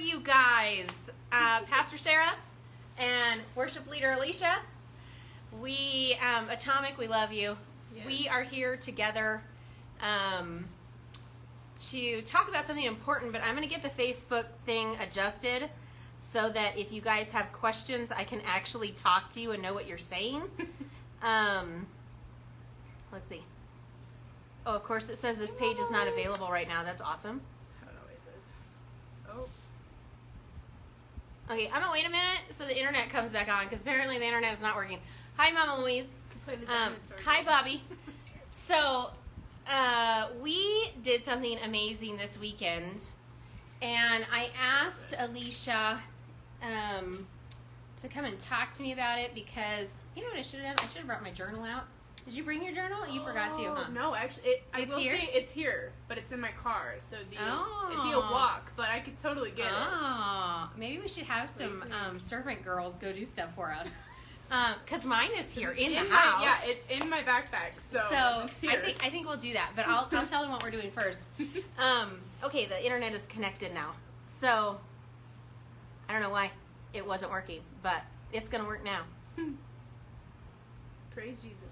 you guys? Pastor Sarah and worship leader Alicia. We, Atomic, we love you. Yes. We are here together to talk about something important, but I'm going to get the Facebook thing adjusted so that if you guys have questions, I can actually talk to you and know what you're saying. Let's see. Oh, of course, it says this page is not available right now. That's awesome. How it always is. Oh. Okay, I'm gonna wait a minute so the internet comes back on because apparently the internet is not working. Hi, Mama Louise. Play the dinosaur Hi, game. Bobby. So, we did something amazing this weekend, and I asked Alicia to come and talk to me about it because, you know what I should have done? I should have brought my journal out. Did you bring your journal? You forgot to, huh? No, actually, I It's will here? say it's here, but it's in my car, so it'd be a Oh. walk, but I could totally get it. Oh, maybe we should have some What do you think? servant girls go do stuff for us. Because mine is here in the my- house. Yeah, it's in my backpack, so it's here. I think we'll do that, but I'll tell them what we're doing first. Okay, the internet is connected now, so I don't know why it wasn't working, but it's gonna work now. Praise Jesus.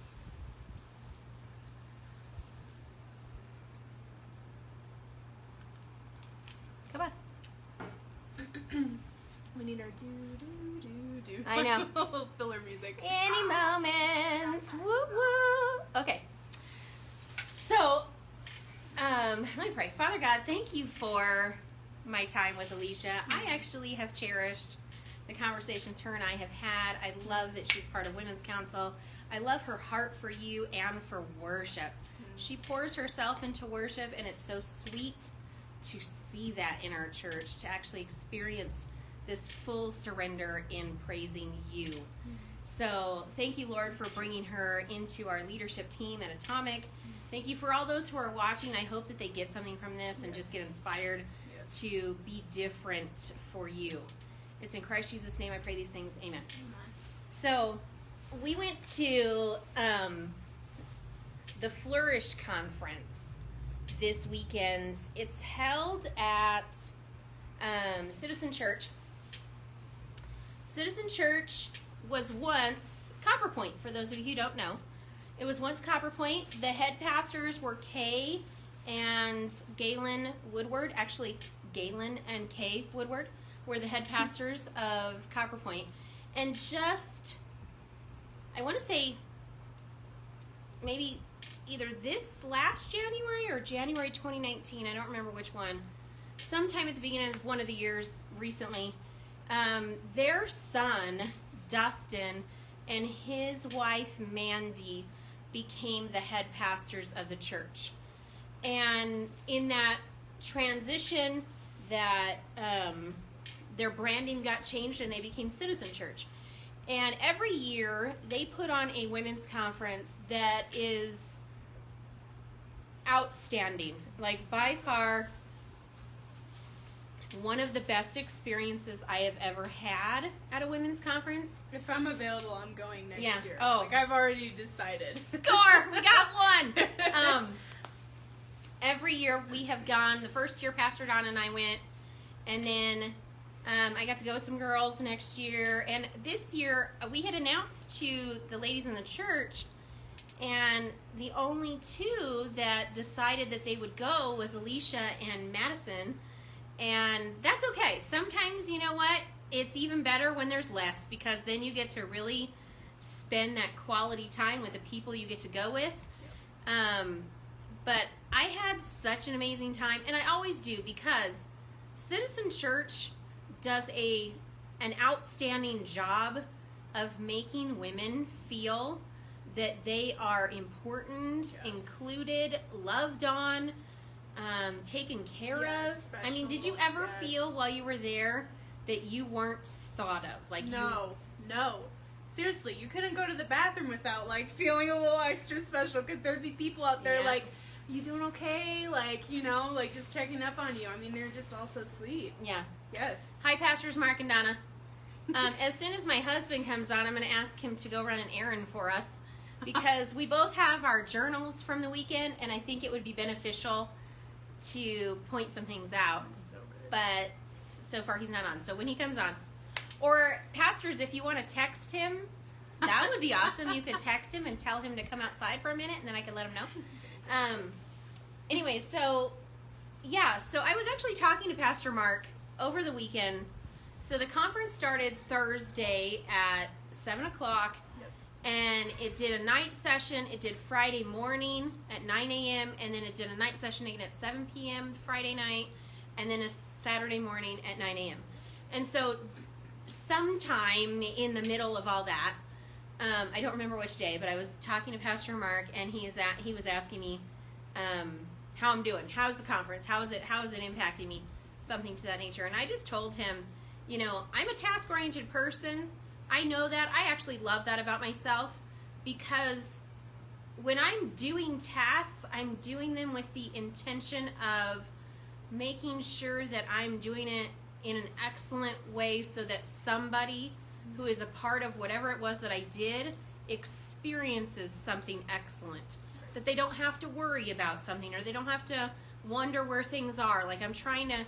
Come on. We need our do. I know. Filler music. Any moment. Woo woo. Okay. So, let me pray. Father God, thank you for my time with Alicia. I actually have cherished the conversations her and I have had. I love that she's part of Women's Council. I love her heart for you and for worship. She pours herself into worship, and it's so sweet to see that in our church, to actually experience this full surrender in praising you. So thank you, Lord, for bringing her into our leadership team at Atomic. Thank you for all those who are watching. I hope that they get something from this and just get inspired to be different for you. It's in Christ Jesus' name I pray these things. Amen. So we went to the Flourish Conference this weekend. It's held at Citizen Church. Citizen Church was once Copper Point, for those of you who don't know. It was once Copper Point. The head pastors were Kay and Galen Woodward. Actually, Galen and Kay Woodward were the head pastors of Copper Point. And just, I want to say, maybe either this last January or January 2019, I don't remember which one, sometime at the beginning of one of the years recently, their son, Dustin, and his wife, Mandy, became the head pastors of the church. And in that transition, that their branding got changed and they became Citizen Church. And every year, they put on a women's conference that is outstanding. Like, by far, one of the best experiences I have ever had at a women's conference. If I'm available, I'm going next year. Oh. Like, I've already decided. Score! We got one! Every year we have gone. The first year, Pastor Don and I went. And then I got to go with some girls the next year. And this year, we had announced to the ladies in the church, and the only two that decided that they would go was Alicia and Madison. And that's okay. Sometimes, you know what? It's even better when there's less, because then you get to really spend that quality time with the people you get to go with. But I had such an amazing time, and I always do, because Citizen Church does an outstanding job of making women feel that they are important, included, loved on, taken care of. I mean, did you ever feel while you were there that you weren't thought of? Like, No. Seriously, you couldn't go to the bathroom without, like, feeling a little extra special, because there'd be people out there, like, you doing okay? Like, you know, like, just checking up on you. I mean, they're just all so sweet. Yeah. Yes. Hi, Pastors Mark and Donna. As soon as my husband comes on, I'm going to ask him to go run an errand for us, because we both have our journals from the weekend, and I think it would be beneficial to point some things out. So good. but so far he's not on. So when he comes on, or pastors, if you want to text him, that would be awesome. You could text him and tell him to come outside for a minute, and then I could let him know. Anyway, so yeah, so I was actually talking to Pastor Mark over the weekend. So the conference started Thursday at 7 o'clock, and it did a night session. It did Friday morning at 9 a.m., and then it did a night session again at 7 p.m. Friday night, and then a Saturday morning at 9 a.m. And so sometime in the middle of all that, I don't remember which day, but I was talking to Pastor Mark, and he was asking me how I'm doing. How's the conference? How is it impacting me? Something to that nature. And I just told him, you know, I'm a task-oriented person. I know that. I actually love that about myself, because when I'm doing tasks, I'm doing them with the intention of making sure that I'm doing it in an excellent way so that somebody who is a part of whatever it was that I did experiences something excellent. That they don't have to worry about something, or they don't have to wonder where things are. Like, I'm trying to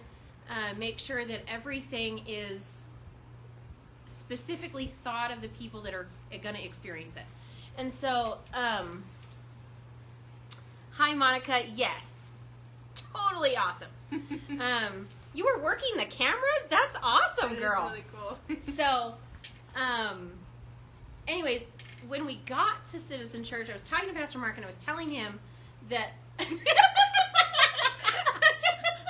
make sure that everything is specifically thought of the people that are going to experience it. And so, hi Monica, yes, totally awesome. You were working the cameras? That's awesome, girl. That is really cool. So, anyways, when we got to Citizen Church, I was talking to Pastor Mark, and I was telling him that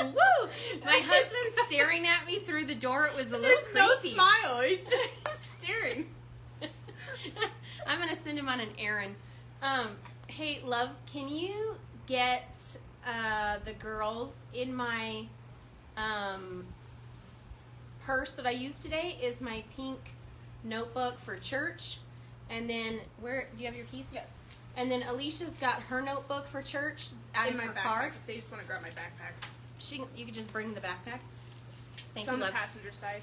woo! My husband's staring at me through the door. It was a little There's creepy. no smile. He's just staring. I'm gonna send him on an errand. Hey, love, can you get the girls in my purse that I used today? Is my pink notebook for church, and then where do you have your keys? Yes. And then Alicia's got her notebook for church out In of my her backpack. car. They just want to grab my backpack. You could just bring the backpack. Thank It's you, on the love. passenger side.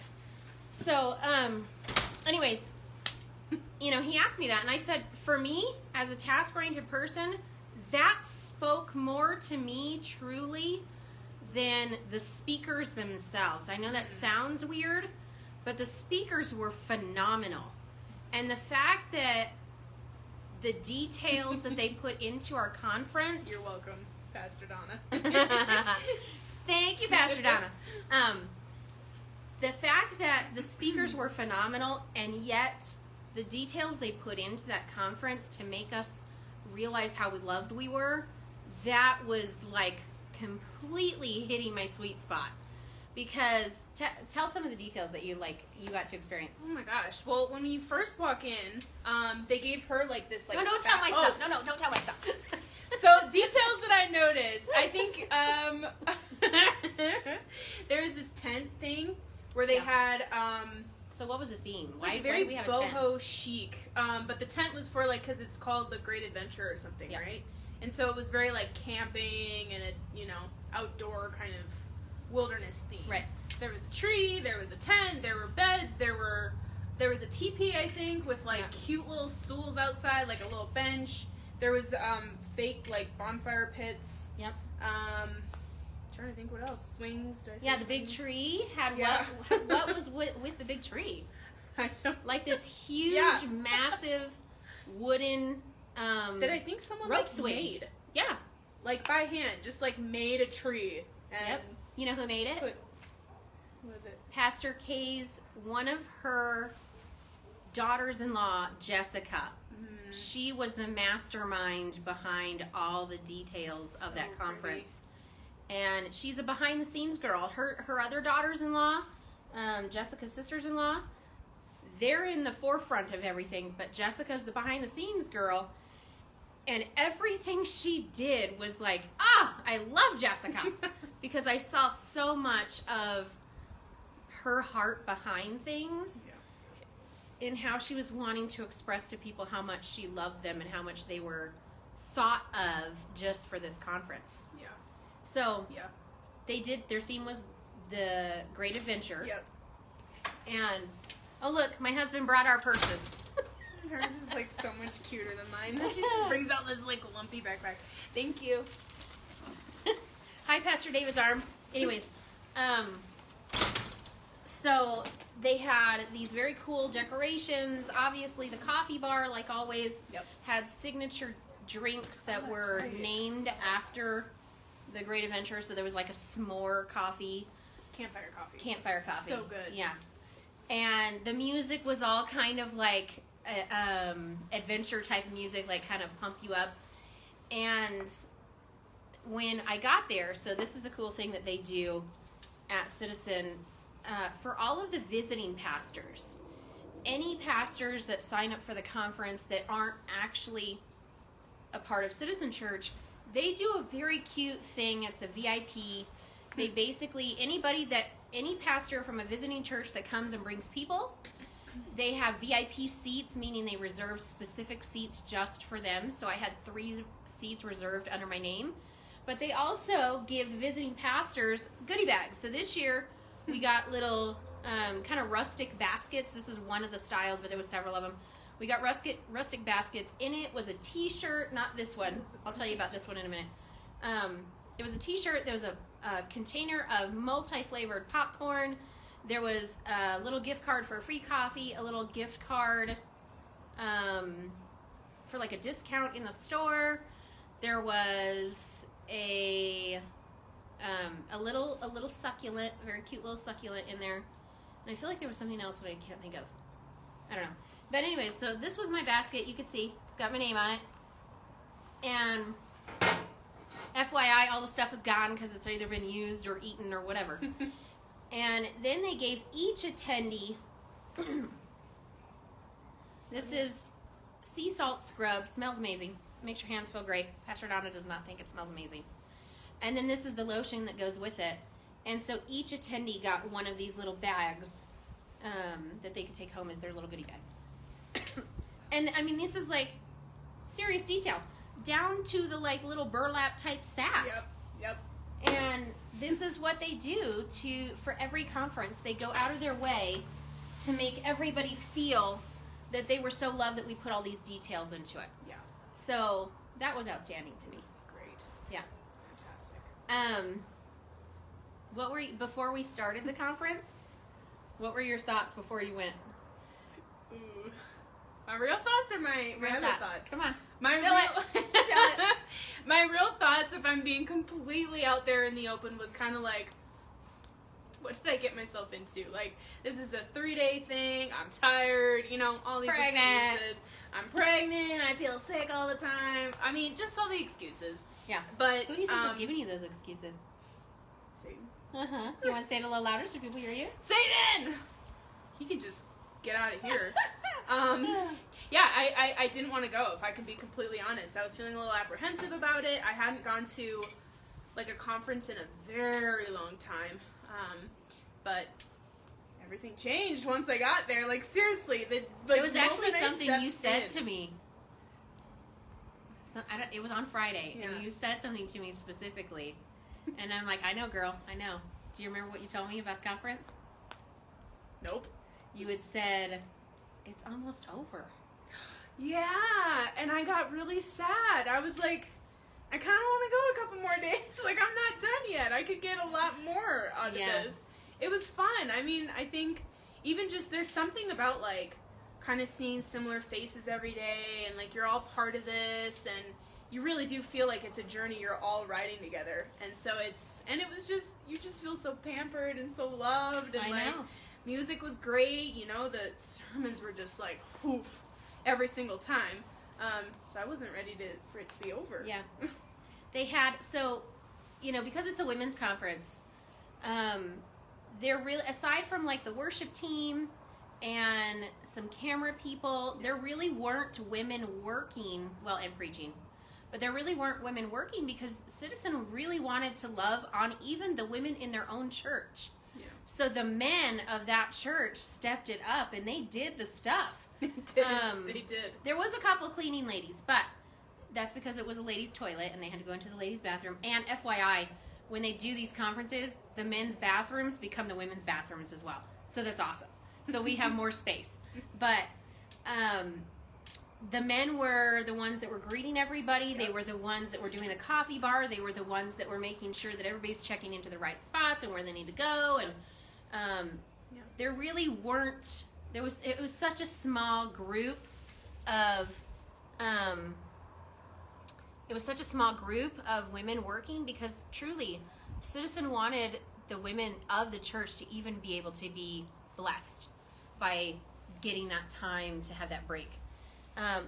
So, anyways, you know, he asked me that, and I said, for me, as a task-oriented person, that spoke more to me truly than the speakers themselves. I know that sounds weird, but the speakers were phenomenal. And the fact that the details that they put into our conference... You're welcome, Pastor Donna. Thank you, Pastor Donna. The fact that the speakers were phenomenal, and yet the details they put into that conference to make us realize how loved we were, that was like completely hitting my sweet spot. Because tell some of the details that you got to experience. Oh my gosh. Well, when you first walk in, they gave her like this No, don't tell my stuff. No, don't tell my stuff. So details that I noticed. I think there was this tent thing where they had So what was the theme? it's like why very do we have a tent? boho chic. But the tent was for like, because it's called the Great Adventure or something, Yeah. right? And so it was very like camping and outdoor kind of wilderness theme. Right. There was a tree, there was a tent, there were beds, there was a teepee, I think, with like cute little stools outside, like a little bench. There was fake like bonfire pits. Yep. Trying to think what else. Swings. Did I say Yeah, the big swings? tree had Yeah. what was with the big tree? I don't. Like this huge, Yeah. massive wooden That I think someone rope like swing. made, Yeah. like by hand, just like made a tree and Yep. You know who made it? put. What was it? Pastor Kay's one of her daughters-in-law, Jessica. She was the mastermind behind all the details of that So conference. And she's a behind-the-scenes girl. Her other daughters-in-law, Jessica's sisters-in-law, they're in the forefront of everything, but Jessica's the behind-the-scenes girl. And everything she did was like, I love Jessica. Because I saw so much of her heart behind things. Yeah. In how she was wanting to express to people how much she loved them and how much they were thought of just for this conference. Yeah. So Yeah. they did, their theme was the Great Adventure. Yep. And, oh look, my husband brought our purses. Hers is like so much cuter than mine. She just brings out this like lumpy backpack. Thank you. Hi, Pastor David's arm. Anyways, So they had these very cool decorations. Obviously, the coffee bar, like always, had signature drinks that were named after the Great Adventure. So there was like a s'more coffee. Campfire coffee. So good. Yeah. And the music was all kind of like adventure type of music, like kind of pump you up. And when I got there, so this is the cool thing that they do at Citizen, for all of the visiting pastors, any pastors that sign up for the conference that aren't actually a part of Citizen Church, they do a very cute thing. It's a VIP. They basically, any pastor from a visiting church that comes and brings people, they have VIP seats, meaning they reserve specific seats just for them. So I had 3 seats reserved under my name. But they also give the visiting pastors goodie bags. So this year we got little kind of rustic baskets. This is one of the styles, but there was several of them. We got rustic baskets. In it was a t-shirt, not this one. I'll tell you about this one in a minute. It was a t-shirt. There was a container of multi-flavored popcorn. There was a little gift card for a free coffee, a little gift card for like a discount in the store. There was a little succulent, very cute little succulent in there. And I feel like there was something else that I can't think of. I don't know. But anyways, so this was my basket. You can see it's got my name on it. And FYI, all the stuff is gone because it's either been used or eaten or whatever. And then they gave each attendee, this is sea salt scrub, smells amazing, makes your hands feel great. Pastor Donna does not think it smells amazing. And then this is the lotion that goes with it. And so each attendee got one of these little bags that they could take home as their little goodie bag. And I mean, this is like serious detail, down to the like little burlap type sack. Yep. And this is what they do for every conference. They go out of their way to make everybody feel that they were so loved that we put all these details into it. Yeah. So that was outstanding to me. Great. Yeah. Fantastic. What were before we started the conference? What were your thoughts before you went? Ooh. My real thoughts or my other thoughts? Come on. My real thoughts, if I'm being completely out there in the open, was kind of like, what did I get myself into? Like, this is a 3-day thing. I'm tired. You know, all these excuses. I'm pregnant. I feel sick all the time. I mean, just all the excuses. Yeah. But who do you think was giving you those excuses? Satan. You want to say it a little louder so people hear you? Satan! He can just get out of here. Yeah, I didn't want to go, if I can be completely honest. I was feeling a little apprehensive about it. I hadn't gone to, like, a conference in a very long time. But everything changed once I got there. Like, seriously. It was actually something you said to me. So, it was on Friday, and you said something to me specifically. And I'm like, I know, girl. I know. Do you remember what you told me about the conference? Nope. You had said, it's almost over. Yeah, and I got really sad. I was like, I kind of want to go a couple more days. Like, I'm not done yet. I could get a lot more out of this. It was fun. I mean, I think even just there's something about, like, kind of seeing similar faces every day, and, like, you're all part of this, and you really do feel like it's a journey you're all riding together. And so it was just, you just feel so pampered and so loved. And, I know. Music was great. You know, the sermons were just like, whoof, every single time. So I wasn't ready for it to be over. Yeah. They had, so, you know, because it's a women's conference, they're really, aside from like the worship team and some camera people, there really weren't women working, well, and preaching, but there really weren't women working because Citizen really wanted to love on even the women in their own church. Yeah. So the men of that church stepped it up and they did the stuff. They did. There was a couple cleaning ladies, but that's because it was a ladies' toilet and they had to go into the ladies' bathroom. And FYI, when they do these conferences, the men's bathrooms become the women's bathrooms as well. So that's awesome. So we have more space. But the men were the ones that were greeting everybody. Yep. They were the ones that were doing the coffee bar. They were the ones that were making sure that everybody's checking into the right spots and where they need to go. And Yeah. there really weren't. It was such a small group of. It was such a small group of women working because truly, Citizen wanted the women of the church to even be able to be blessed by getting that time to have that break.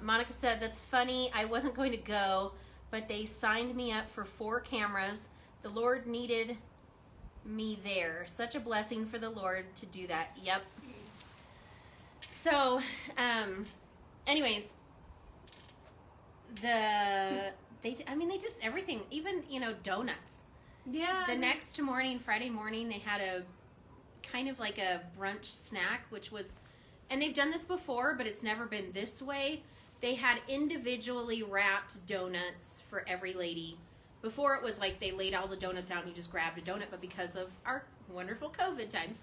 Monica said, "That's funny. I wasn't going to go, but they signed me up for 4 cameras. The Lord needed me there. Such a blessing for the Lord to do that." Yep. So, anyways, they just everything, even, donuts. Yeah. The next morning, Friday morning, they had a kind of like a brunch snack, which was, and they've done this before, but it's never been this way. They had individually wrapped donuts for every lady. Before it was like they laid all the donuts out and you just grabbed a donut, but because of our wonderful COVID times,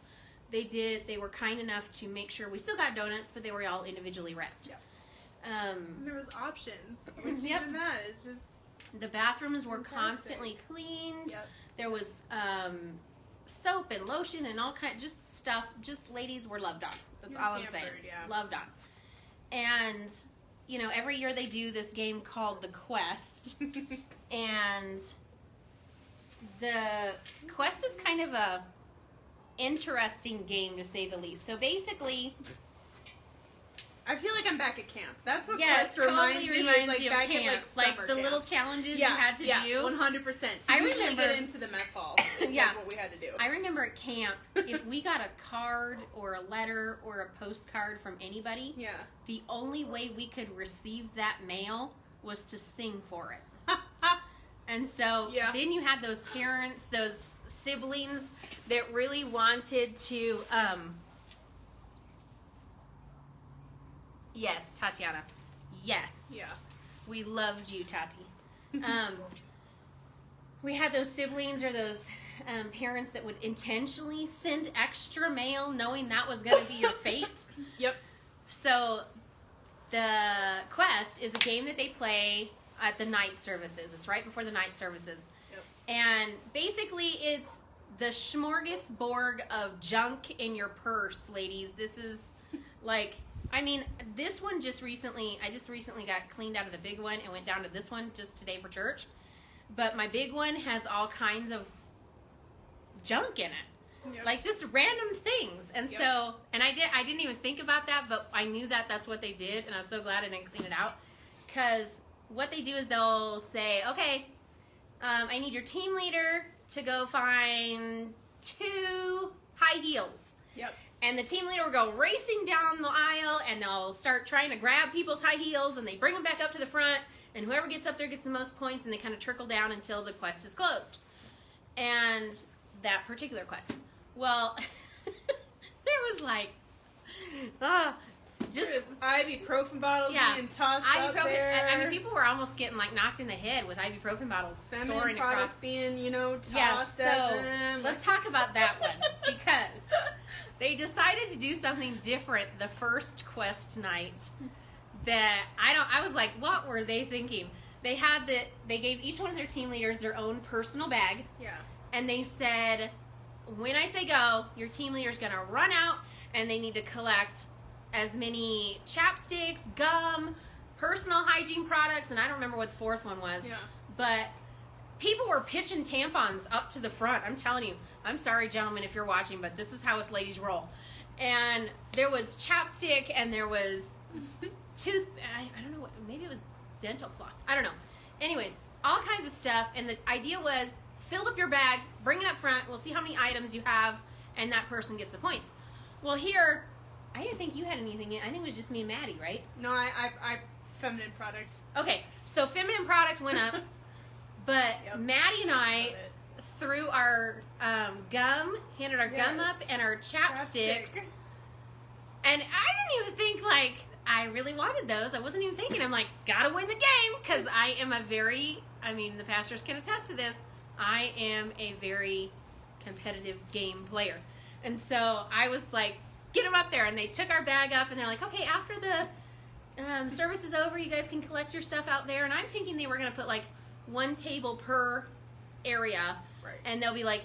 they were kind enough to make sure we still got donuts, but they were all individually wrapped. Yeah. There was options. Yep. Even that, it's just The bathrooms were fantastic. constantly cleaned. Yep. There was soap and lotion and all kind, just stuff. Just ladies were loved on. That's You're all I'm pampered, saying. yeah. Loved on. And every year they do this game called the Quest, and the Quest is kind of a interesting game to say the least. So basically, I feel like I'm back at camp. That's what yeah, it Quest totally reminds me reminds like you of back camp. at Like summer the camp. little challenges yeah, you had to yeah, do. 100%. So I you usually remember- get into the mess hall. Is Yeah. like what we had to do. I remember at camp, if we got a card or a letter or a postcard from anybody, Yeah. the only way we could receive that mail was to sing for it. And so Yeah. then you had those parents, those siblings that really wanted to, yes, Tatiana. Yes. Yeah. We loved you, Tati. We had those siblings or those parents that would intentionally send extra mail knowing that was going to be your fate. Yep. So the Quest is a game that they play at the night services. It's right before the night services. Yep. And basically it's the smorgasbord of junk in your purse, ladies. This is like, this one I just recently got cleaned out of the big one and went down to this one just today for church. But my big one has all kinds of junk in it. Yep. Like just random things. And Yep. so, and I didn't even think about that, but I knew that that's what they did, and I was so glad I didn't clean it out. Because what they do is they'll say, okay, I need your team leader to go find 2 high heels. Yep. And the team leader will go racing down the aisle, and they'll start trying to grab people's high heels, and they bring them back up to the front, and whoever gets up there gets the most points, and they kind of trickle down until the quest is closed. And that particular quest. Well, there was like, just There's ibuprofen bottles Yeah. being tossed up ibuprofen. there. People were almost getting like knocked in the head with ibuprofen bottles Feminine soaring products across. being, tossed Yes, at so them. let's talk about that one because they decided to do something different the first quest night that I was like, what were they thinking? They gave each one of their team leaders their own personal bag, Yeah. and they said, when I say go, your team leader's gonna run out and they need to collect as many chapsticks, gum, personal hygiene products, and I don't remember what the 4th one was. Yeah. But people were pitching tampons up to the front. I'm telling you. I'm sorry, gentlemen, if you're watching, but this is how us ladies roll. And there was chapstick, and there was I don't know what, maybe it was dental floss. I don't know. Anyways, all kinds of stuff, and the idea was fill up your bag, bring it up front, we'll see how many items you have, and that person gets the points. Well, here, I didn't think you had anything in. I think it was just me and Maddie, right? No, I feminine product. Okay, so feminine product went up, but Yep. Maddie and I Love it. threw our gum, handed our gum Yes. up and our chapsticks, Chapstick. and I didn't even think like I really wanted those. I wasn't even thinking. I'm like, gotta win the game because I am the pastors can attest to this. I am a very competitive game player, and so I was like, get them up there, and they took our bag up, and they're like, okay, after the service is over, you guys can collect your stuff out there. And I'm thinking they were going to put like 1 table per area, Right. and they'll be like,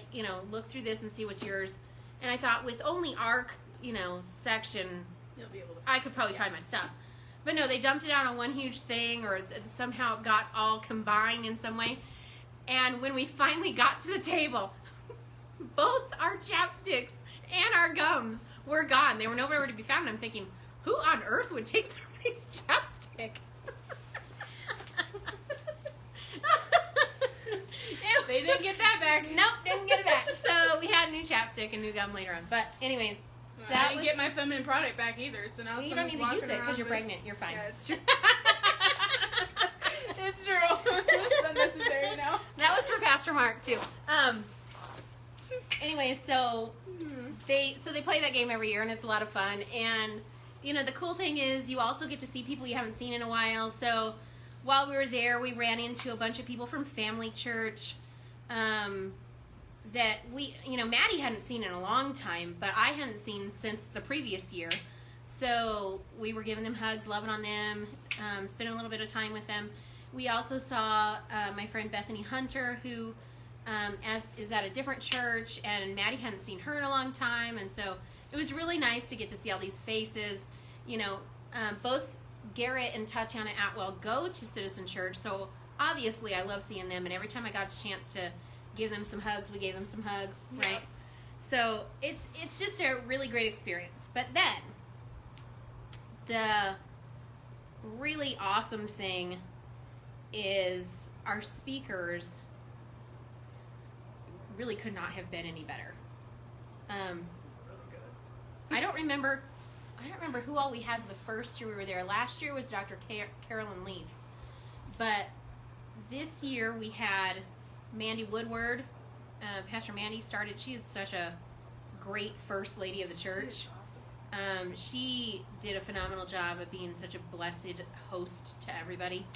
look through this and see what's yours. And I thought with only our, section, You'll be able to. I could probably find my stuff. But no, they dumped it out on one huge thing, or somehow it got all combined in some way. And when we finally got to the table, both our chapsticks and our gums were gone. They were nowhere to be found. I'm thinking, who on earth would take somebody's chapstick? They didn't get that back. Nope, didn't get it back. So we had new chapstick and new gum later on. But anyways, I didn't get my feminine product back either. So now you don't need to use it because you're pregnant. You're fine. Yeah, it's true. It's true. It's unnecessary now. That was for Pastor Mark too. Anyway, so they play that game every year, and it's a lot of fun. And the cool thing is you also get to see people you haven't seen in a while. So while we were there, we ran into a bunch of people from Family Church that Maddie hadn't seen in a long time, but I hadn't seen since the previous year. So we were giving them hugs, loving on them, spending a little bit of time with them. We also saw my friend Bethany Hunter, who is at a different church, and Maddie hadn't seen her in a long time, and so it was really nice to get to see all these faces. Both Garrett and Tatiana Atwell go to Citizen Church, so obviously I love seeing them, and every time I got a chance to give them some hugs, we gave them some hugs, right? Yeah. So it's just a really great experience. But then the really awesome thing is our speakers really could not have been any better. Really good. I don't remember who all we had the first year we were there. Last year was Dr. Carolyn Leaf. But this year we had Mandy Woodward. Pastor Mandy started. She is such a great first lady of the church. She's awesome. She did a phenomenal job of being such a blessed host to everybody.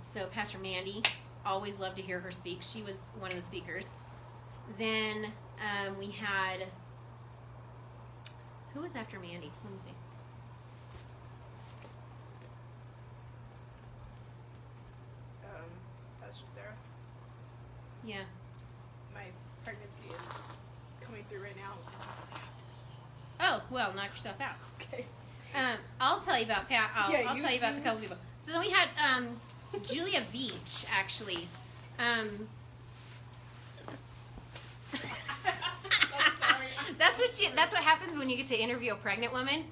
So Pastor Mandy, always loved to hear her speak. She was one of the speakers. Then we had, who was after Mandy? Let me see. Pastor Sarah. Yeah. My pregnancy is coming through right now. Oh, well, knock yourself out. Okay. I'll tell you about Pat. I'll Yeah, tell you about the couple people. So then we had Julia Veach, actually. That's what happens when you get to interview a pregnant woman.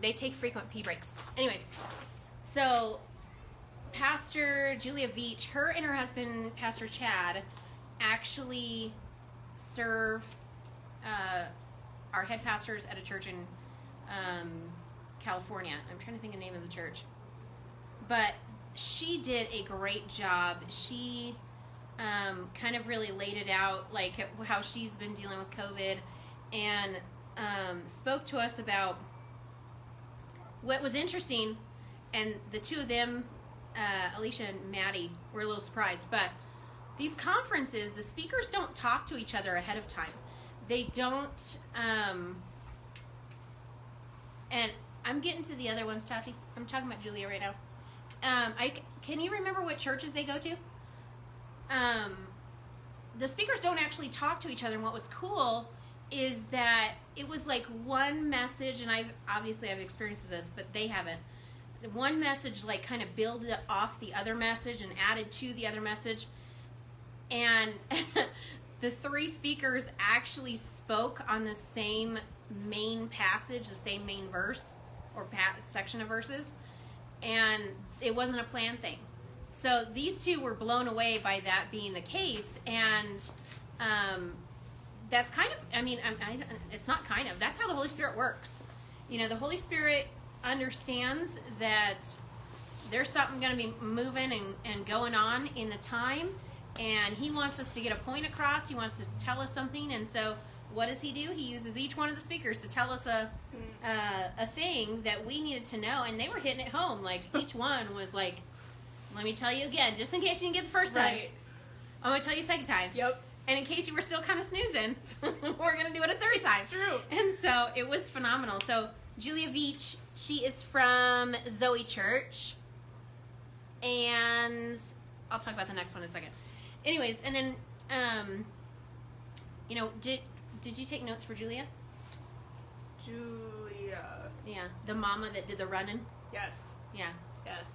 They take frequent pee breaks. Anyways, so Pastor Julia Veach, her and her husband, Pastor Chad, actually serve our head pastors at a church in California. I'm trying to think of the name of the church. But she did a great job. She kind of really laid it out, like how she's been dealing with COVID, and spoke to us about what was interesting. And the two of them, Alicia and Maddie, were a little surprised. But these conferences, the speakers don't talk to each other ahead of time. They don't, and I'm getting to the other ones, Tati. I'm talking about Julia right now. Can you remember what churches they go to? The speakers don't actually talk to each other, and what was cool is that it was like one message, and I've experienced this, but they haven't. One message like kind of builded off the other message and added to the other message, and the three speakers actually spoke on the same main passage, the same main verse or section of verses, and it wasn't a planned thing. So these two were blown away by that being the case, and that's kind of, it's not kind of, that's how the Holy Spirit works. The Holy Spirit understands that there's something going to be moving and going on in the time, and he wants us to get a point across. He wants to tell us something, and so what does he do? He uses each one of the speakers to tell us a thing that we needed to know, and they were hitting it home. Like, each one was like, let me tell you again, just in case you didn't get the first time. Right. I'm going to tell you a second time. Yep. And in case you were still kind of snoozing, we're going to do it a third time. It's true. And so it was phenomenal. So Julia Veach, she is from Zoe Church. And I'll talk about the next one in a second. Anyways, and then, Did you take notes for Julia? Julia. Yeah, the mama that did the running. Yes. Yeah. Yes.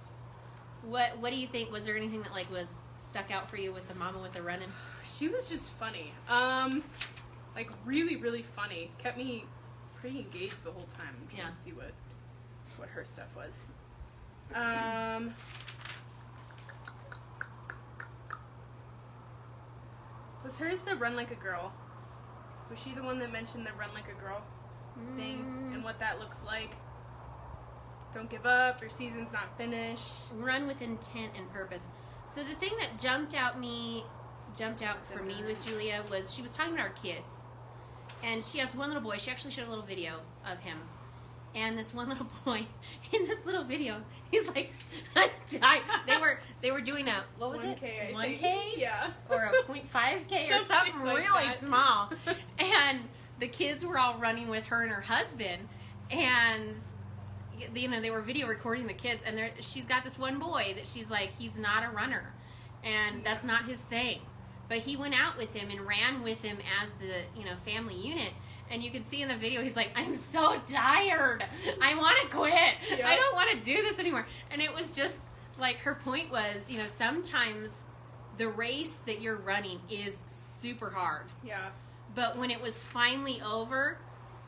What do you think? Was there anything that like was stuck out for you with the mama with the running? She was just funny. Like really, really funny. Kept me pretty engaged the whole time. I'm trying to see what her stuff was. Was hers the run like a girl? Was she the one that mentioned the run like a girl thing and what that looks like? Don't give up, your season's not finished. Run with intent and purpose. So the thing that jumped out for me with Julia was she was talking to our kids. And she has one little boy. She actually showed a little video of him. And this one little boy, in this little video, he's like, I'm dying. They were doing a, what was 1K, it? I think. 1K? Yeah. Or a 0.5K or something like really that. small. And the kids were all running with her and her husband. And, you know, they were video recording the kids. And she's got this one boy that she's like, he's not a runner. And that's not his thing. But he went out with him and ran with him as the, you know, family unit. And you can see in the video, he's like, I'm so tired. I want to quit. Yep. I don't want to do this anymore. And it was just, like, her point was, you know, sometimes the race that you're running is super hard. Yeah. But when it was finally over,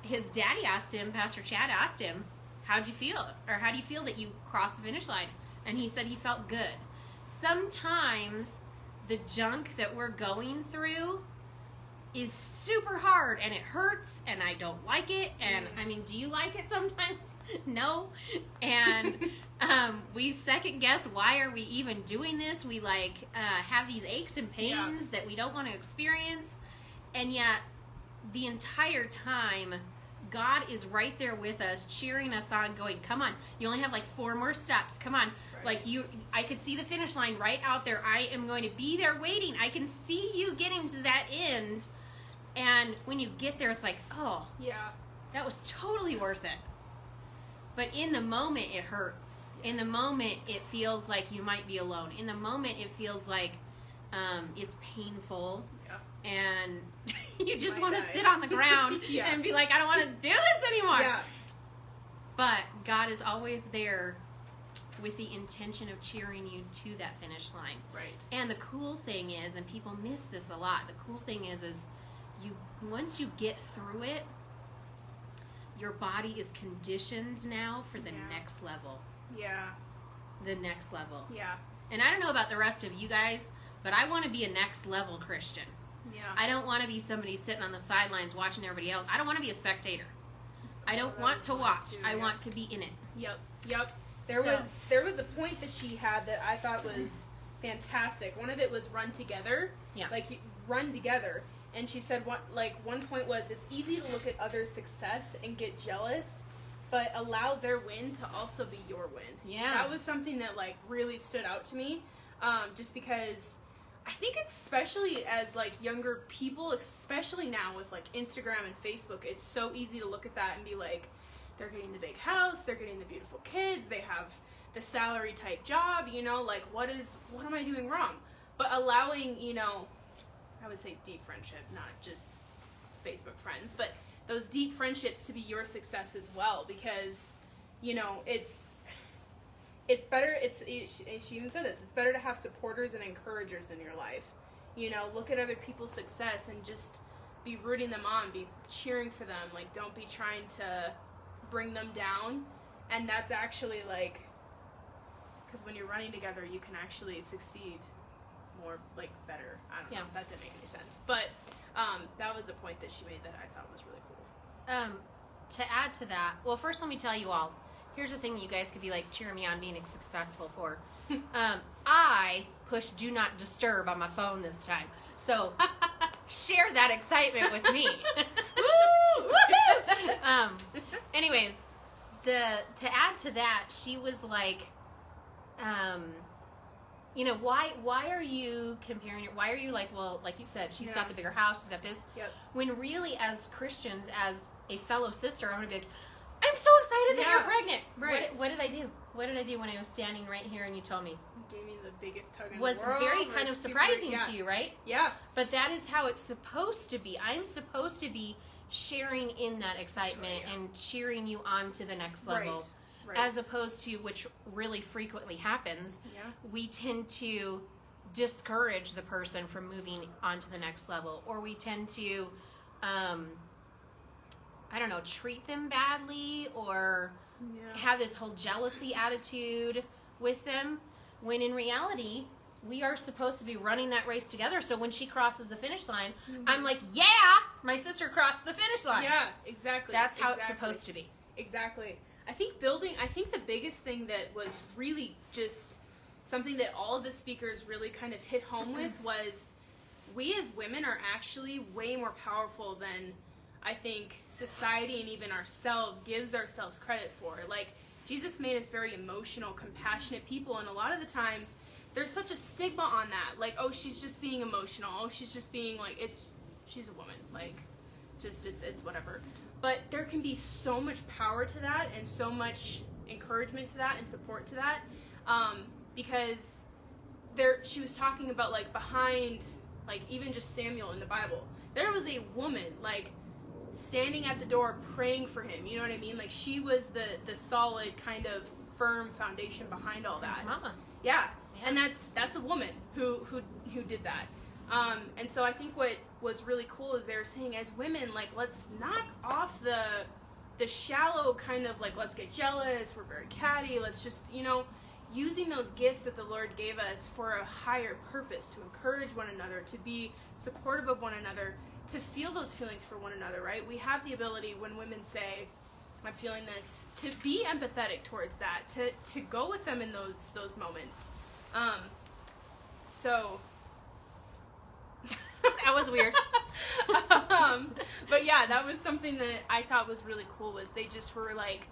his daddy asked him, Pastor Chad asked him, how'd you feel? Or how do you feel that you crossed the finish line? And he said he felt good. Sometimes the junk that we're going through is super hard and it hurts and I don't like it. And I mean, do you like it sometimes? No. And we second guess, why are we even doing this? We like have these aches and pains that we don't want to experience. And yet the entire time God is right there with us, cheering us on, going, come on, you only have like 4 more steps. Come on. Right. Like I could see the finish line right out there. I am going to be there waiting. I can see you getting to that end. And when you get there, it's like, oh, yeah, that was totally worth it. But in the moment, it hurts. Yes. In the moment, it feels like you might be alone. In the moment, it feels like it's painful. Yeah. And you just might want to die. sit on the ground Yeah. and be like, I don't want to do this anymore. Yeah. But God is always there with the intention of cheering you to that finish line. Right. And the cool thing is, and people miss this a lot, the cool thing is once you get through it, your body is conditioned now for the next level. Yeah. The next level. Yeah. And I don't know about the rest of you guys, but I want to be a next level Christian. Yeah. I don't want to be somebody sitting on the sidelines watching everybody else. I don't want to be a spectator. I don't want to watch. I want to be in it. Yep. Yep. There was a point that she had that I thought was fantastic. One of it was run together. Yeah. Like run together. And she said one point was it's easy to look at others' success and get jealous, but allow their win to also be your win. Yeah. That was something that like really stood out to me. Just because I think especially as like younger people, especially now with like Instagram and Facebook, it's so easy to look at that and be like, they're getting the big house, they're getting the beautiful kids, they have the salary type job, you know, like what am I doing wrong? But allowing, you know, I would say deep friendship, not just Facebook friends, but those deep friendships to be your success as well, because, you know, it's better, she even said this, it's better to have supporters and encouragers in your life. You know, look at other people's success and just be rooting them on, be cheering for them, like don't be trying to bring them down. And that's actually like, because when you're running together, you can actually succeed more, like, better. I don't know. That didn't make any sense. But that was a point that she made that I thought was really cool. To add to that, well, first let me tell you all, here's the thing that you guys could be, like, cheering me on being successful for. I pushed Do Not Disturb on my phone this time. So, share that excitement with me. Anyways, to add to that, she was like, you know, why are you comparing it? Why are you like, well, like you said, she's got the bigger house, she's got this. Yep. When really, as Christians, as a fellow sister, I'm going to be like, I'm so excited that you're pregnant. Right. What did I do? What did I do when I was standing right here and you told me? You gave me the biggest tug in Was the world. very kind of surprising yeah. to you, right? Yeah. But that is how it's supposed to be. I'm supposed to be sharing in that excitement Joy, yeah. and cheering you on to the next level. Right. As opposed to, which really frequently happens, Yeah. we tend to discourage the person from moving on to the next level. Or we tend to, treat them badly or Yeah. have this whole jealousy attitude with them. When in reality, we are supposed to be running that race together. So when she crosses the finish line, I'm like, yeah, my sister crossed the finish line. Yeah, exactly. That's how it's supposed to be. Exactly. I think the biggest thing that was really just something that all of the speakers really kind of hit home with was we as women are actually way more powerful than I think society and even ourselves gives ourselves credit for. Like, Jesus made us very emotional, compassionate people, and a lot of the times there's such a stigma on that. Like, oh, she's just being emotional. Oh, she's just being like, she's a woman. Like, just, it's whatever. But there can be so much power to that and so much encouragement to that and support to that. Because she was talking about, like, behind, like, even just Samuel in the Bible, there was a woman, like, standing at the door praying for him. You know what I mean? Like, she was the solid kind of firm foundation behind all that. That's Mama. Yeah. And that's a woman who did that. And so I think what was really cool is they were saying, as women, like, let's knock off the shallow kind of, like, let's get jealous, we're very catty, let's just, using those gifts that the Lord gave us for a higher purpose, to encourage one another, to be supportive of one another, to feel those feelings for one another, right? We have the ability, when women say, I'm feeling this, to be empathetic towards that, to go with them in those moments. So That was weird. But yeah, that was something that I thought was really cool, was they just were like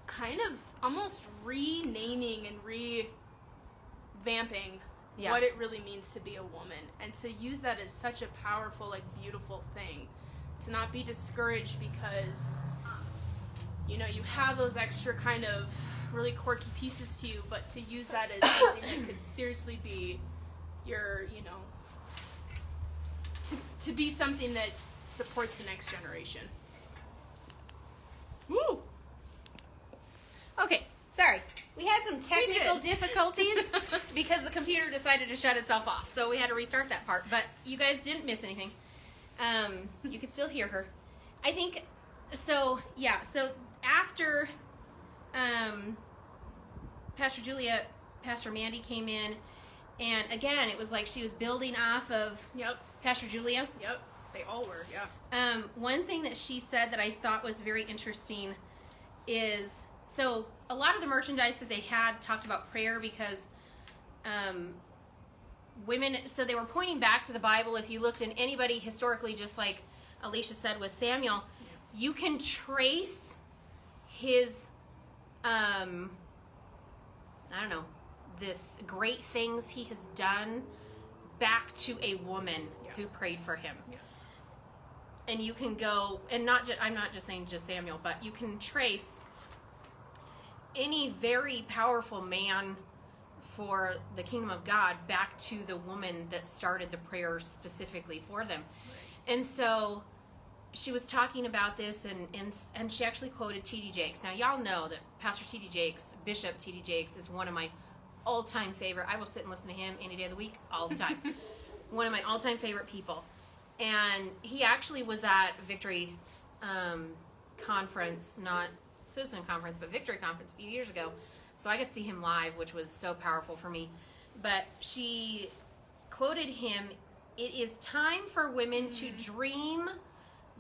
kind of almost renaming and revamping what it really means to be a woman, and to use that as such a powerful, like, beautiful thing, to not be discouraged because you have those extra kind of really quirky pieces to you, but to use that as something that could seriously be your, to be something that supports the next generation. Woo! Okay, sorry. We had some technical difficulties because the computer decided to shut itself off. So we had to restart that part. But you guys didn't miss anything. You could still hear her. I think, so after Pastor Mandy came in, and again, it was like she was building off of Pastor Julia. Yep, they all were, yeah. One thing that she said that I thought was very interesting is, so a lot of the merchandise that they had talked about prayer because women, so they were pointing back to the Bible. If you looked in anybody historically, just like Alicia said with Samuel, you can trace his, the great things he has done back to a woman who prayed for him. Yes. And you can go, and I'm not just saying just Samuel, but you can trace any very powerful man for the kingdom of God back to the woman that started the prayers specifically for them. Right. And so she was talking about this, and she actually quoted T.D. Jakes. Now, y'all know that Pastor T.D. Jakes, Bishop T.D. Jakes, is one of my all-time favorite. I will sit and listen to him any day of the week, all the time. One of my all-time favorite people. And he actually was at Victory Conference, not Citizen Conference, but Victory Conference a few years ago. So I got to see him live, which was so powerful for me. But she quoted him, "It is time for women to dream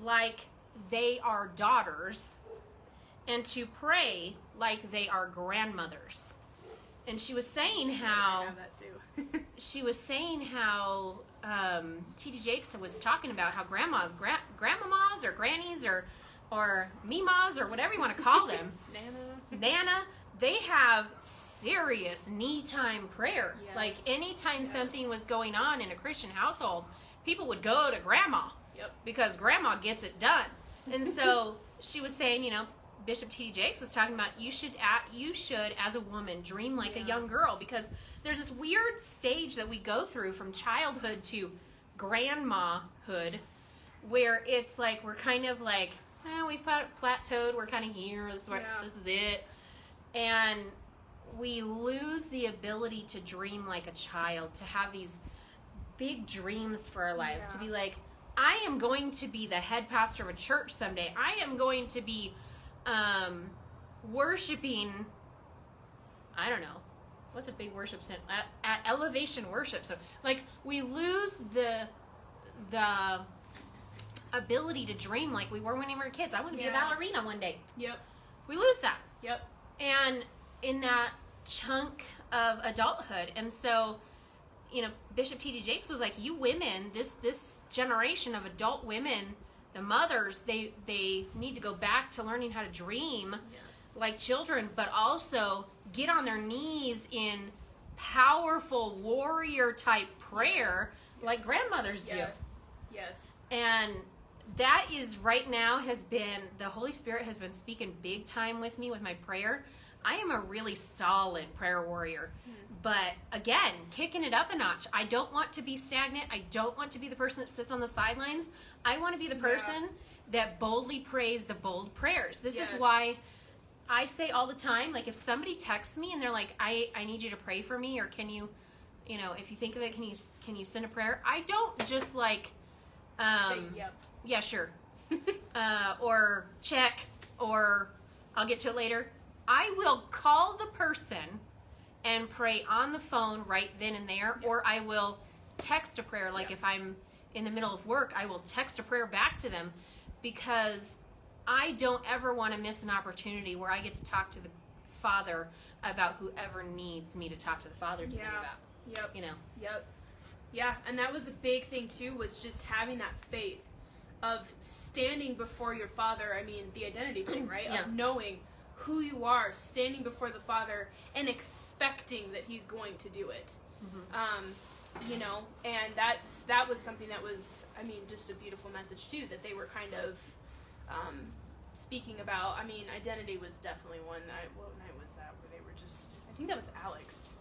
like they are daughters and to pray like they are grandmothers." And she was saying how T.D. Jakes was talking about how grandmamas or grannies or memas or whatever you want to call them, Nana, they have serious knee time prayer. Yes. Like anytime something was going on in a Christian household, people would go to grandma because grandma gets it done. And so she was saying, Bishop T.D. Jakes was talking about, you should as a woman dream like a young girl, because there's this weird stage that we go through from childhood to grandmahood, where it's like we're kind of like, we've plateaued, we're kind of here, this is it, and we lose the ability to dream like a child, to have these big dreams for our lives, to be like, I am going to be the head pastor of a church someday. I am going to be worshiping, I don't know, what's a big worship center? At Elevation Worship. So, like, we lose the ability to dream like we were when we were kids. I want to be a ballerina one day. Yep. We lose that. Yep. And in that chunk of adulthood. And so, you know, Bishop T.D. Jakes was like, you women, this generation of adult women, the mothers, they need to go back to learning how to dream like children, but also get on their knees in powerful warrior type prayer like grandmothers do. Yes. And that is right now the Holy Spirit has been speaking big time with me with my prayer. I am a really solid prayer warrior. But again, kicking it up a notch. I don't want to be stagnant. I don't want to be the person that sits on the sidelines. I want to be the person that boldly prays the bold prayers. This is why I say all the time, like, if somebody texts me and they're like, I need you to pray for me, or can you, if you think of it, can you send a prayer? I don't just like, say yep. Yeah, sure. Or check, or I'll get to it later. I will call the person and pray on the phone right then and there, or I will text a prayer. Like if I'm in the middle of work, I will text a prayer back to them, because I don't ever want to miss an opportunity where I get to talk to the Father about whoever needs me to talk to the Father today about. Yep. Yeah, and that was a big thing too, was just having that faith of standing before your Father. I mean, the identity thing, right? Of knowing who you are, standing before the Father and expecting that He's going to do it. And that was something that was, I mean, just a beautiful message too, that they were kind of speaking about. I mean, identity was definitely one night. What night was that? Where they were just, I think that was Alex.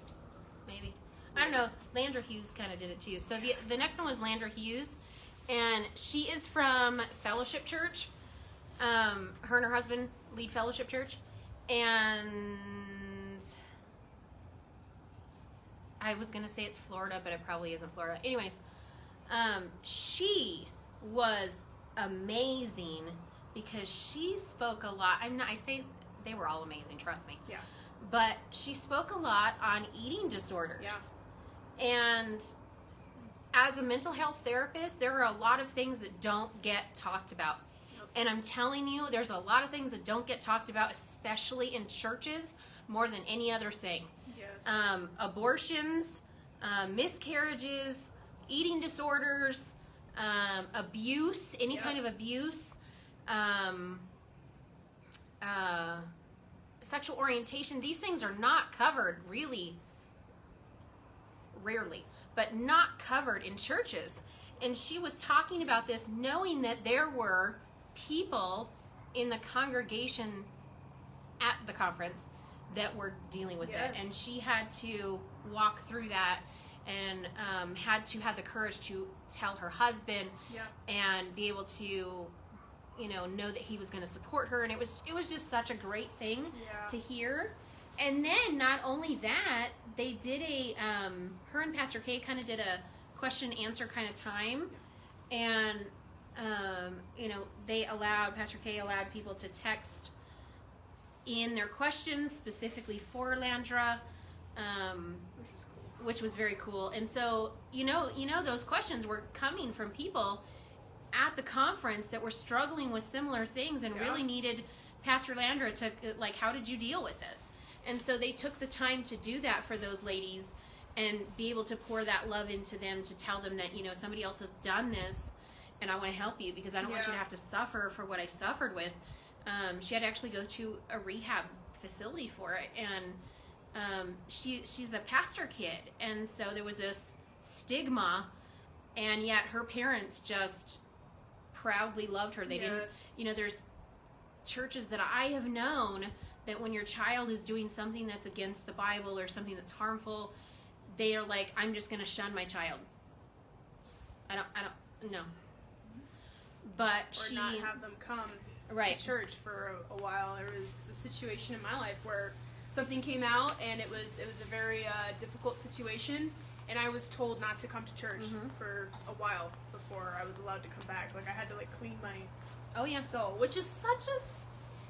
Maybe. I don't know. Landra Hughes kind of did it too. So the next one was Landra Hughes, and she is from Fellowship Church. Her and her husband lead Fellowship Church, and I was gonna say it's Florida, but it probably isn't Florida. Anyways, she was amazing because she spoke a lot. I say they were all amazing, trust me. Yeah. But she spoke a lot on eating disorders. Yeah. And as a mental health therapist, there are a lot of things that don't get talked about. Yep. And I'm telling you, there's a lot of things that don't get talked about, especially in churches, more than any other thing. Yes. Abortions, miscarriages, eating disorders, abuse, any kind of abuse, sexual orientation. These things are not covered, really, rarely, but not covered in churches. And she was talking about this, knowing that there were people in the congregation at the conference that were dealing with it. And she had to walk through that, and had to have the courage to tell her husband and be able to know that he was going to support her. And it was just such a great thing to hear. And then not only that, they did her and Pastor Kay kind of did a question and answer kind of time. And, Pastor Kay allowed people to text in their questions specifically for Landra, Which was cool. Which was very cool. And so, those questions were coming from people at the conference that were struggling with similar things and really needed Pastor Landra to, like, how did you deal with this? And so they took the time to do that for those ladies and be able to pour that love into them, to tell them that, somebody else has done this and I want to help you because I don't want you to have to suffer for what I suffered with. She had to actually go to a rehab facility for it. And she's a pastor kid. And so there was this stigma, and yet her parents just proudly loved her. They didn't, churches that I have known that when your child is doing something that's against the Bible or something that's harmful, they are like, I'm just going to shun my child. I don't know. But or not have them come right. to church for a while. There was a situation in my life where something came out, and it was a very difficult situation, and I was told not to come to church for a while before I was allowed to come back. Like, I had to like clean my soul, which is such a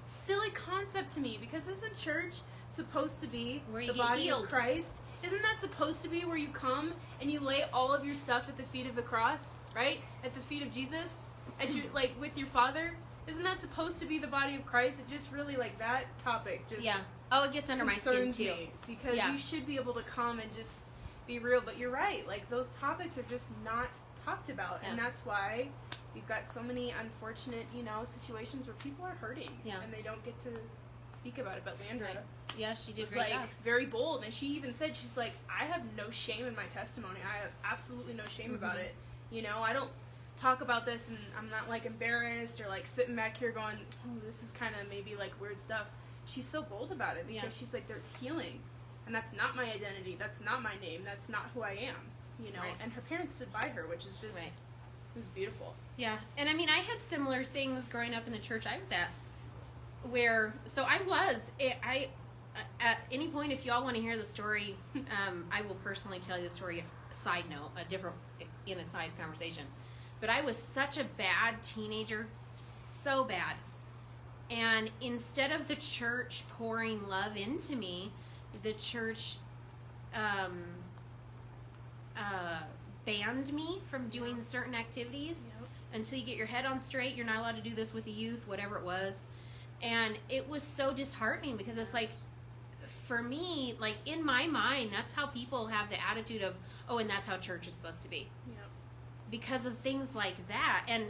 silly concept to me, because isn't church supposed to be where you the get body healed. of Christ? Isn't that supposed to be where you come and you lay all of your stuff at the feet of the cross, right? At the feet of Jesus, at your, like, with your Father? Isn't that supposed to be the body of Christ? It just really, like, that topic just it gets under my skin too. Me, because you should be able to come and just be real. But you're right, like, those topics are just not talked about, and that's why we've got so many unfortunate, situations where people are hurting, and they don't get to speak about it. But Landra, yeah, she did was great like job. very bold, and she even said, she's like, I have no shame in my testimony. I have absolutely no shame about it. I don't talk about this, and I'm not like embarrassed or like sitting back here going, oh, this is kind of maybe like weird stuff. She's so bold about it because she's like, there's healing, and that's not my identity. That's not my name. That's not who I am. Right. And her parents stood by her, which is just it was beautiful. Yeah, and I mean, I had similar things growing up in the church I was at, where at any point, if y'all want to hear the story, I will personally tell you the story. Side note, in a side conversation, but I was such a bad teenager, so bad, and instead of the church pouring love into me, the church banned me from doing certain activities. Until you get your head on straight, you're not allowed to do this with the youth, whatever it was. And it was so disheartening, because it's like, for me, like, in my mind, that's how people have the attitude of, oh, and that's how church is supposed to be. Because of things like that. And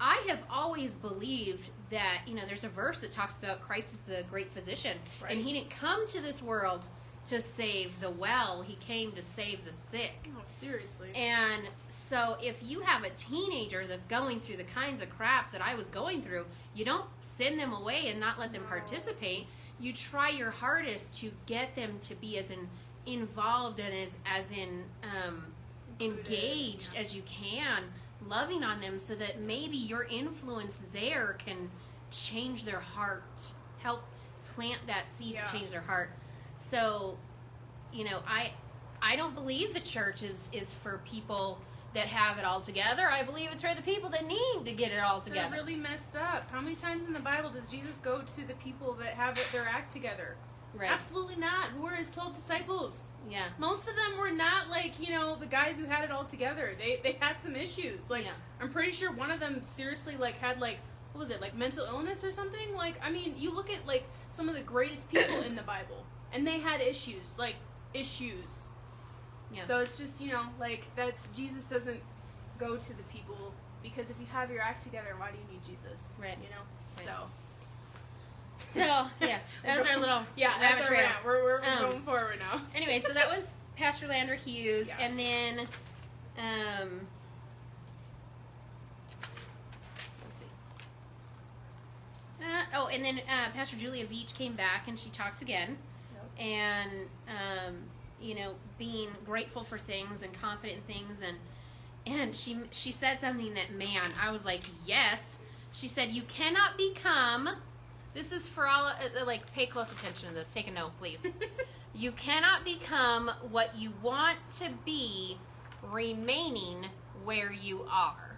I have always believed that, there's a verse that talks about Christ is the great physician. Right. And he didn't come to this world to save the well. He came to save the sick. Oh, seriously. And so if you have a teenager that's going through the kinds of crap that I was going through, you don't send them away and not let them participate. You try your hardest to get them to be as involved and as engaged as you can, loving on them, so that maybe your influence there can change their heart, help plant that seed to change their heart. So, I don't believe the church is for people that have it all together. I believe it's for the people that need to get it all together. They're really messed up. How many times in the Bible does Jesus go to the people that have their act together? Right. Absolutely not. Who are his 12 disciples? Yeah. Most of them were not like, the guys who had it all together. They had some issues. Like, I'm pretty sure one of them seriously, like, had, like, what was it, like, mental illness or something? Like, I mean, you look at, like, some of the greatest people in the Bible, and they had issues. Like, issues. Yeah. So it's just, like, Jesus doesn't go to the people, because if you have your act together, why do you need Jesus? Right. Right. So, yeah, that was our little that's our rant. We're going forward now. Anyway, so that was Pastor Landra Hughes, and then, let's see. And then Pastor Julia Veach came back, and she talked again, and, being grateful for things and confident in things, and she said something that, man, I was like, yes. She said, you cannot become... This is for all, pay close attention to this. Take a note, please. You cannot become what you want to be remaining where you are.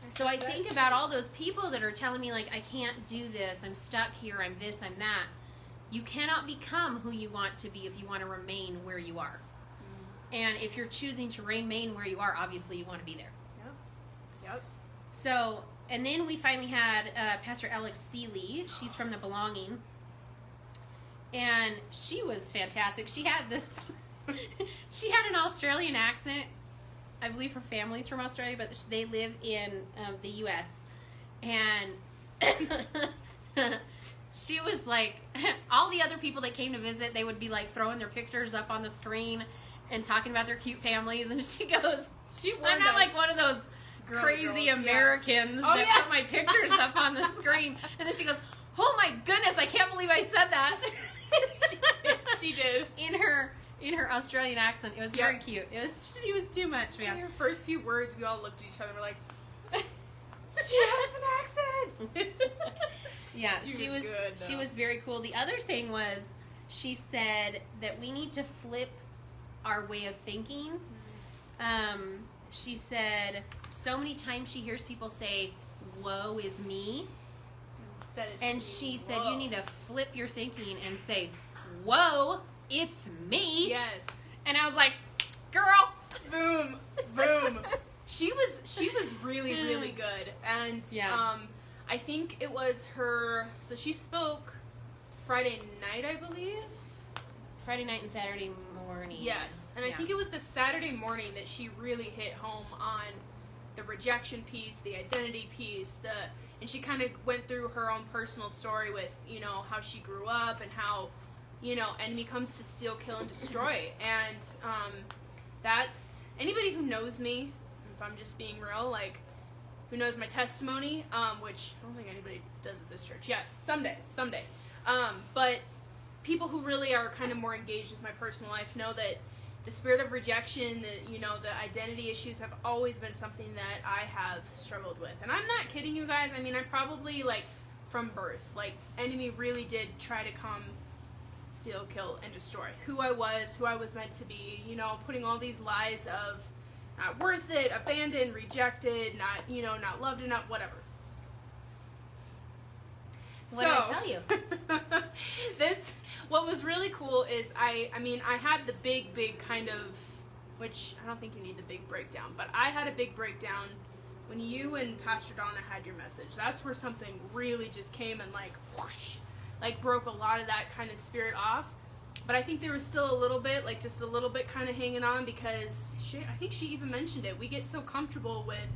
So I think about all those people that are telling me, like, I can't do this, I'm stuck here, I'm this, I'm that. You cannot become who you want to be if you want to remain where you are. And if you're choosing to remain where you are, obviously you want to be there. Yep. So... And then we finally had Pastor Alex Seeley. She's from The Belonging. And she was fantastic. She had she had an Australian accent. I believe her family's from Australia, but they live in the U.S. And she was like, all the other people that came to visit, they would be like throwing their pictures up on the screen and talking about their cute families. And she goes, I'm not like one of those crazy girls, Americans Oh, that yeah. put my pictures up on the screen. And then she goes, "Oh my goodness, I can't believe I said that." She did. In her Australian accent. It was very cute. She was too much, In man. her first few words, we all looked at each other and were like, she has an accent. Yeah, She she was was good, she though. was very cool. The other thing was she said that we need to flip our way of thinking. She said so many times she hears people say, "Woe is me," Said it to and me. she said Whoa. you need to flip your thinking and say, "Whoa, it's me." Yes. And I was like, "Girl, Boom. Boom. She was really, really good. And Yeah. I think it was her, so she spoke Friday night, I believe. Friday night and Saturday morning." Yes. And I Yeah. think it was the Saturday morning that she really hit home on the rejection piece, the identity piece, and she kind of went through her own personal story with, how she grew up and how, enemy comes to steal, kill, and destroy. And that's, anybody who knows me, if I'm just being real, like, who knows my testimony, which I don't think anybody does at this church yet. Someday. But people who really are kind of more engaged with my personal life know that the spirit of rejection, the identity issues have always been something that I have struggled with. And I'm not kidding you guys. I mean, I probably, from birth, enemy really did try to come, steal, kill, and destroy who I was meant to be, putting all these lies of not worth it, abandoned, rejected, not loved enough, whatever. What did I tell you? What was really cool is I had the big kind of, which I don't think you need the big breakdown, but I had a big breakdown when you and Pastor Donna had your message. That's where something really just came and whoosh, broke a lot of that kind of spirit off. But I think there was still a little bit, just a little bit kind of hanging on because I think she even mentioned it. We get so comfortable with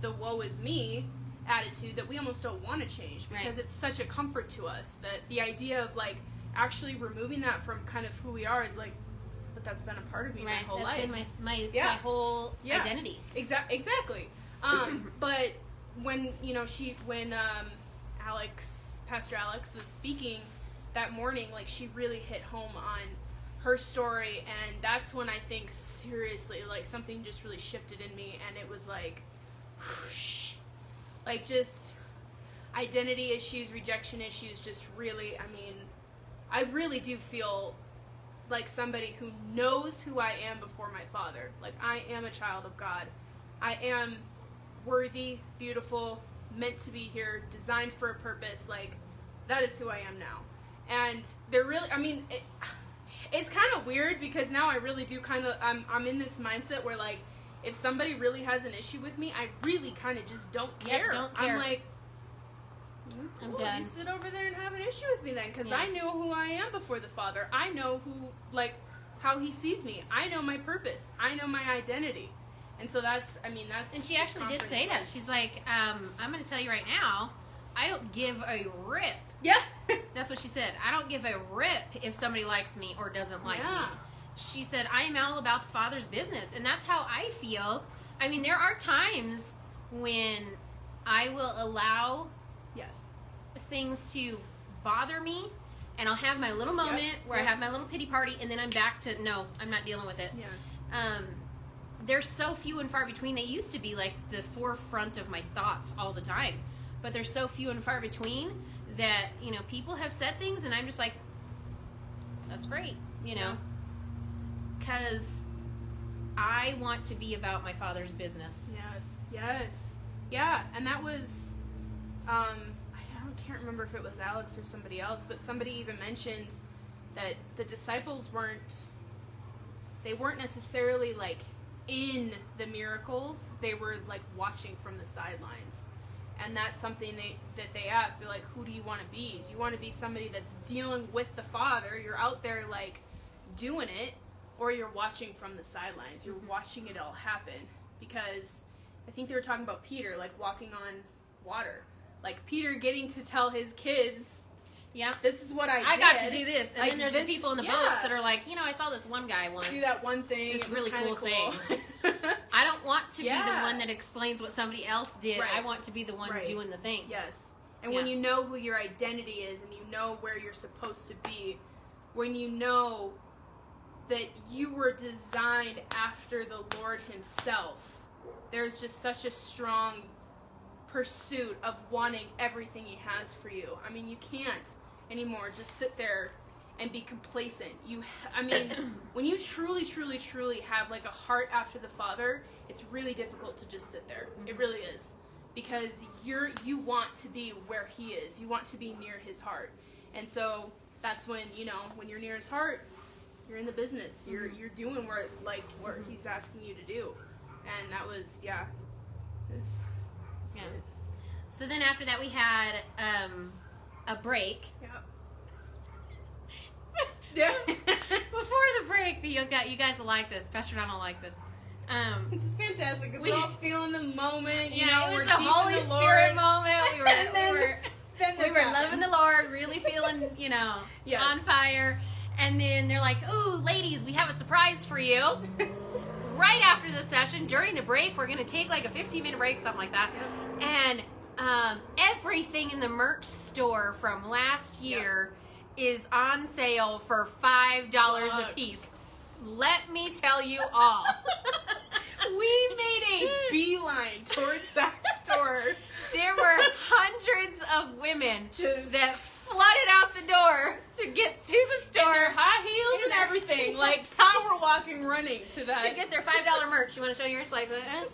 the woe is me attitude that we almost don't want to change because it's such a comfort to us that the idea of actually removing that from kind of who we are is but that's been a part of me my whole life. That's been my whole identity. Exactly. But when Pastor Alex was speaking that morning, she really hit home on her story, and that's when I think seriously something just really shifted in me, and it was whoosh, just identity issues, rejection issues, just really, I really do feel like somebody who knows who I am before my Father. I am a child of God. I am worthy, beautiful, meant to be here, designed for a purpose. That is who I am now. And they're really, it's kind of weird because now I really do I'm in this mindset where if somebody really has an issue with me, I really kind of just don't care. Don't care. I'm I'm cool, done. you sit over there and have an issue with me then, because I know who I am before the Father. I know how He sees me. I know my purpose. I know my identity. And so that's. And she actually did say that. She's like, I'm going to tell you right now, I don't give a rip. Yeah. That's what she said. I don't give a rip if somebody likes me or doesn't like me. She said, I am all about the Father's business. And that's how I feel. There are times when I will allow things to bother me, and I'll have my little moment where I have my little pity party, and then I'm back to, no, I'm not dealing with it. Yes. They're so few and far between. They used to be the forefront of my thoughts all the time, but they're so few and far between that, people have said things, and I'm just like, that's great, because I want to be about my Father's business. Yes. Yeah, and that was, I can't remember if it was Alex or somebody else, but somebody even mentioned that the disciples weren't necessarily in the miracles. They were watching from the sidelines. And that's something that they asked. They're like, who do you want to be? Do you want to be somebody that's dealing with the Father? You're out there doing it, or you're watching from the sidelines. You're watching it all happen. Because I think they were talking about Peter, walking on water. Peter getting to tell his kids, Yeah. This is what I did. I got to do this. And Like then there's this- the people in the yeah. boats that are like, I saw this one guy once. Do that one thing. This it was really kinda cool thing. I don't want to be the Yeah. one that explains what somebody else did. Right. I want to be the one Right. doing the thing. Yes. And when Yeah. you know who your identity is and you know where you're supposed to be, when you know that you were designed after the Lord himself, there's just such a strong pursuit of wanting everything he has for you. I mean, you can't anymore just sit there and be complacent. When you truly, truly, truly have like a heart after the Father, it's really difficult to just sit there. It really is. Because you want to be where he is. You want to be near his heart. And so that's when, when you're near his heart, you're in the business. You're doing what he's asking you to do. And that was, yeah. It's Yeah. good. So then after that we had a break. Yeah. Before the break, you guys will like this. Pastor Don will like this. Which is fantastic because We- we're all feeling the moment. It we're was a deep Holy in the Spirit Lord. moment. We were, And then- we were, Then we this were happened. loving the Lord, really feeling, Yes. on fire. And then they're like, "Ooh, ladies, we have a surprise for you." Right after the session, during the break, we're going to take like a 15-minute break, something like that. Yep. And everything in the merch store from last year is on sale for $5 a Look. piece. Let me tell you all. We made a beeline towards that store. There were hundreds of women Just that flooded out the door to get to the store high heels and everything, like power walking, running to that. to get their $5 merch. You want to show yours like that?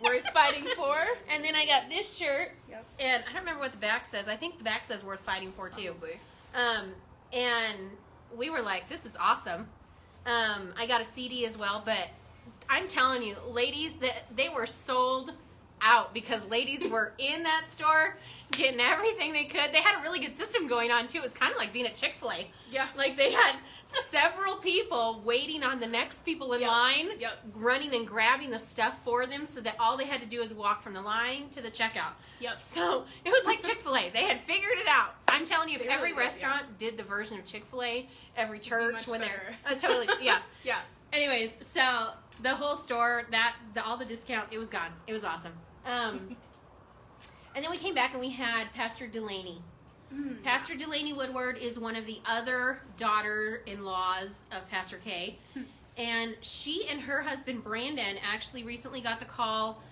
Worth fighting for. And then I got this shirt, Yep. and I don't remember what the back says. I think the back says "worth fighting for" too. Probably. And we were like, "This is awesome." I got a CD as well, but I'm telling you, ladies, that they were sold out because ladies were in that store getting everything they could. They had a really good system going on too. It was kind of like being at Chick-fil-A. Yeah. Like they had several people waiting on the next people in Yep. line, Yep. running and grabbing the stuff for them so that all they had to do is walk from the line to the checkout. Yep. So it was like Chick-fil-A. They had figured it out. I'm telling you, if They every really did, restaurant did the version of Chick-fil-A, every church much when better. they're totally, yeah. Yeah. Anyways, so the whole store, all the discount, it was gone. It was awesome. And then we came back and we had Pastor Delaney. Pastor Delaney Woodward is one of the other daughter-in-laws of Pastor Kay. And she and her husband Brandon actually recently got the call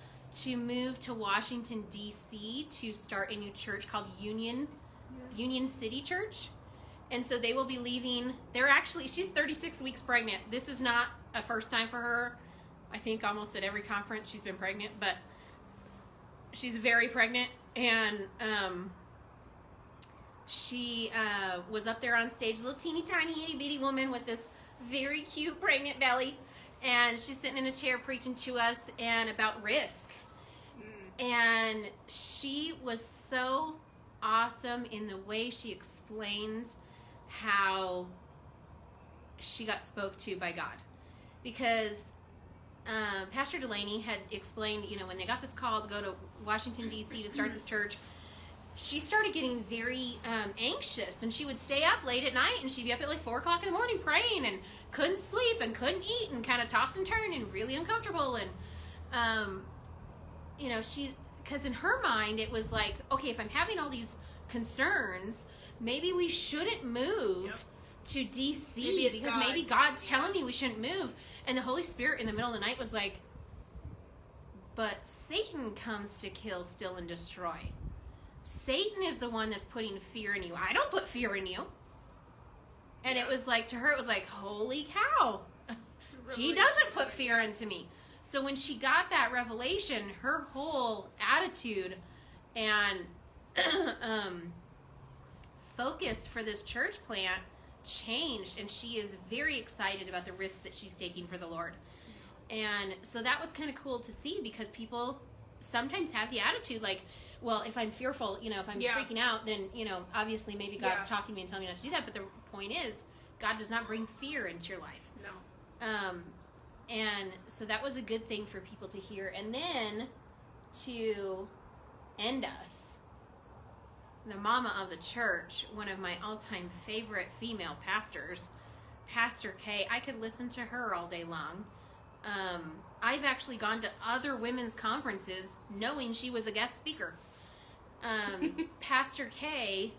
to move to Washington, D.C. to start a new church called Union City Church. And so they will be leaving. She's 36 weeks pregnant. This is not a first time for her. I think almost at every conference she's been pregnant, but she's very pregnant. And she was up there on stage, a little teeny tiny itty bitty woman with this very cute pregnant belly. And she's sitting in a chair preaching to us and about risk. And she was so awesome in the way she explained how she got spoke to by God. Because Pastor Delaney had explained, when they got this call to go to Washington, D.C. to start this church, she started getting very anxious, and she would stay up late at night, and she'd be up at like 4 o'clock in the morning praying, and couldn't sleep, and couldn't eat, and kind of toss and turn, and really uncomfortable, and because in her mind it was like, okay, if I'm having all these concerns, maybe we shouldn't move to DC Maybe it's because God maybe God's telling me we shouldn't move. And the Holy Spirit in the middle of the night was like, but Satan comes to kill, steal, and destroy. Satan is the one that's putting fear in you. I don't put fear in you. And it was like, to her, it was like, holy cow. He doesn't put fear into me. So when she got that revelation, her whole attitude and focus for this church plant changed, and she is very excited about the risk that she's taking for the Lord. And so that was kind of cool to see, because people sometimes have the attitude like, well, if I'm fearful, if I'm freaking out, then, obviously maybe God's talking to me and telling me not to do that. But the point is, God does not bring fear into your life. No. And so that was a good thing for people to hear. And then to end us, the mama of the church, one of my all-time favorite female pastors, Pastor K. I could listen to her all day long. I've actually gone to other women's conferences knowing she was a guest speaker. Pastor K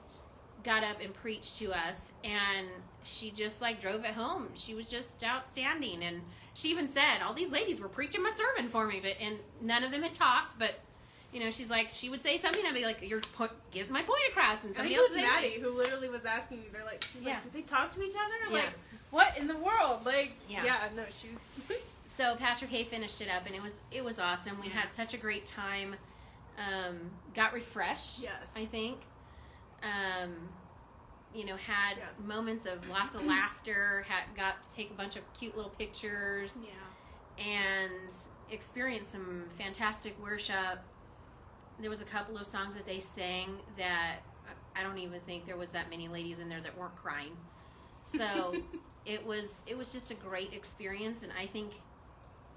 got up and preached to us, and she just like drove it home. She was just outstanding, and she even said all these ladies were preaching my sermon for me, but and none of them had talked. But you know, she's like, she would say something, I'd be like, "You're give my point across," and somebody else was Maddie who literally was asking me. They're like, she's like, "Did they talk to each other?" Yeah. Like, what in the world? Like, Yeah. no, she's. So Pastor K finished it up, and it was awesome. We had such a great time. Got refreshed. Yes. I think. You know, had Yes. moments of lots of laughter. Got to take a bunch of cute little pictures. Yeah. And experienced some fantastic worship. There was a couple of songs that they sang that I don't even think there was that many ladies in there that weren't crying. So it was just a great experience, and I think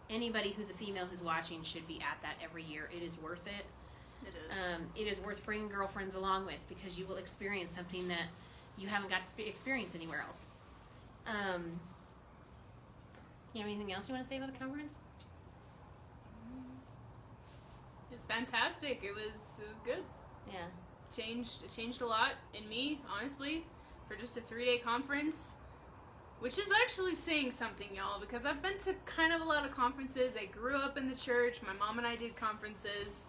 anybody who's a female who's watching should be at that every year. It is worth it. It is. It is worth bringing girlfriends along with, because you will experience something that you haven't got to experience anywhere else. You have anything else you want to say about the conference? It's fantastic. It was good. Yeah. It changed a lot in me, honestly, for just a 3-day conference, which is actually saying something, y'all, because I've been to kind of a lot of conferences. I grew up in the church. My mom and I did conferences.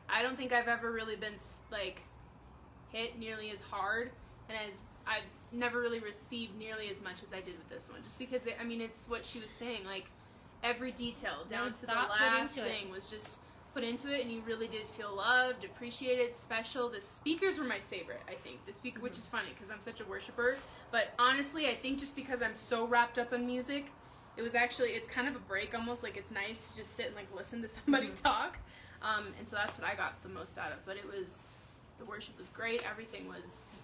I don't think I've ever really been like hit nearly as hard, and I've never really received nearly as much as I did with this one, just because it's what she was saying, like every detail down was to the thought put last into it. thing was just put into it, and you really did feel loved, appreciated, special. The speakers were my favorite, I think. The speaker, which is funny because I'm such a worshiper, but honestly, I think just because I'm so wrapped up in music, it's kind of a break almost. Like, it's nice to just sit and like listen to somebody talk, and so that's what I got the most out of. But the worship was great. Everything was.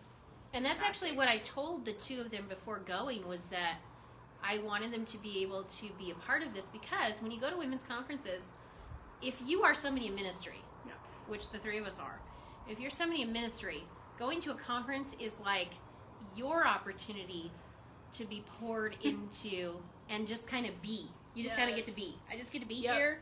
And that's actually what I told the two of them before going, was that I wanted them to be able to be a part of this, because when you go to women's conferences, if you are somebody in ministry, Yeah. which the three of us are, if you're somebody in ministry, going to a conference is like your opportunity to be poured into and just kind of be. You just kind of get to be. I just get to be here.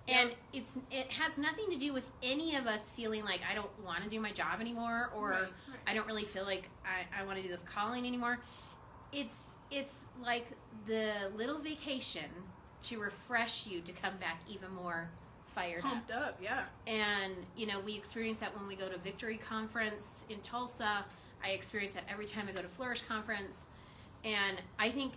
And it has nothing to do with any of us feeling like I don't want to do my job anymore, or Right. I don't really feel like I want to do this calling anymore. It's like the little vacation to refresh you to come back even more fired Pumped up, yeah. And, we experience that when we go to Victory Conference in Tulsa. I experience that every time I go to Flourish Conference. And I think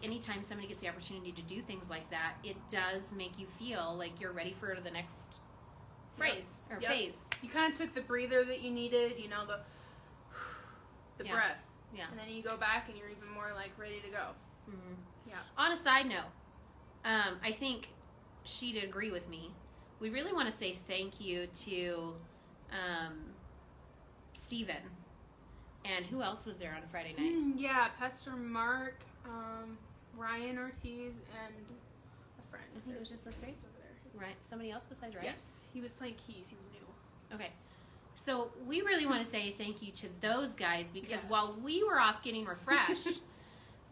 anytime somebody gets the opportunity to do things like that, it does make you feel like you're ready for the next phase. You kind of took the breather that you needed, the Yeah. breath. Yeah. And then you go back and you're even more like ready to go. Mm-hmm. Yeah. On a side note, I think she'd agree with me. We really want to say thank you to Stephen. And who else was there on Friday night? Yeah, Pastor Mark, Ryan Ortiz, and a friend. I think it was just those three? Over there. Right? Somebody else besides Ryan? Yes, he was playing keys. He was new. Okay. So we really want to say thank you to those guys, because Yes. while we were off getting refreshed,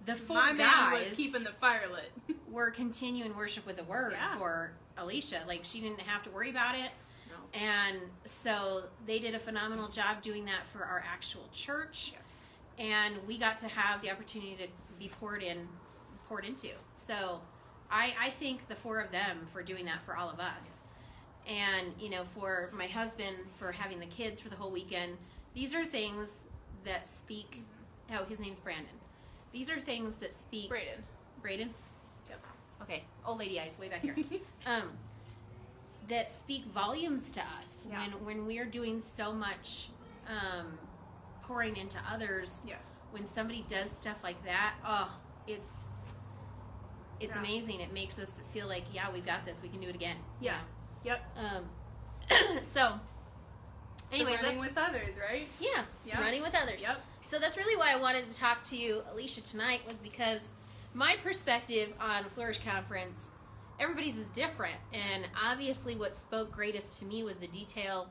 the four My man guys was keeping the fire lit. were continuing worship with the word Yeah. for Alicia. Like, she didn't have to worry about it. No. And so they did a phenomenal job doing that for our actual church. Yes. And we got to have the opportunity to be poured into. So I thank the four of them for doing that for all of us. And, for my husband for having the kids for the whole weekend. These are things that speak. Oh, his name's Brandon. These are things that speak. Braden? Yep. Okay. Old lady eyes way back here. That speak volumes to us Yeah. when we are doing so much pouring into others. Yes. When somebody does stuff like that, it's Yeah. amazing. It makes us feel like, yeah, we've got this. We can do it again. Yeah. Yep. So, anyways, running that's with others, right? yeah, running with others. Yep. So that's really why I wanted to talk to you, Alicia, tonight, was because my perspective on Flourish Conference, everybody's is different. And obviously what spoke greatest to me was the detail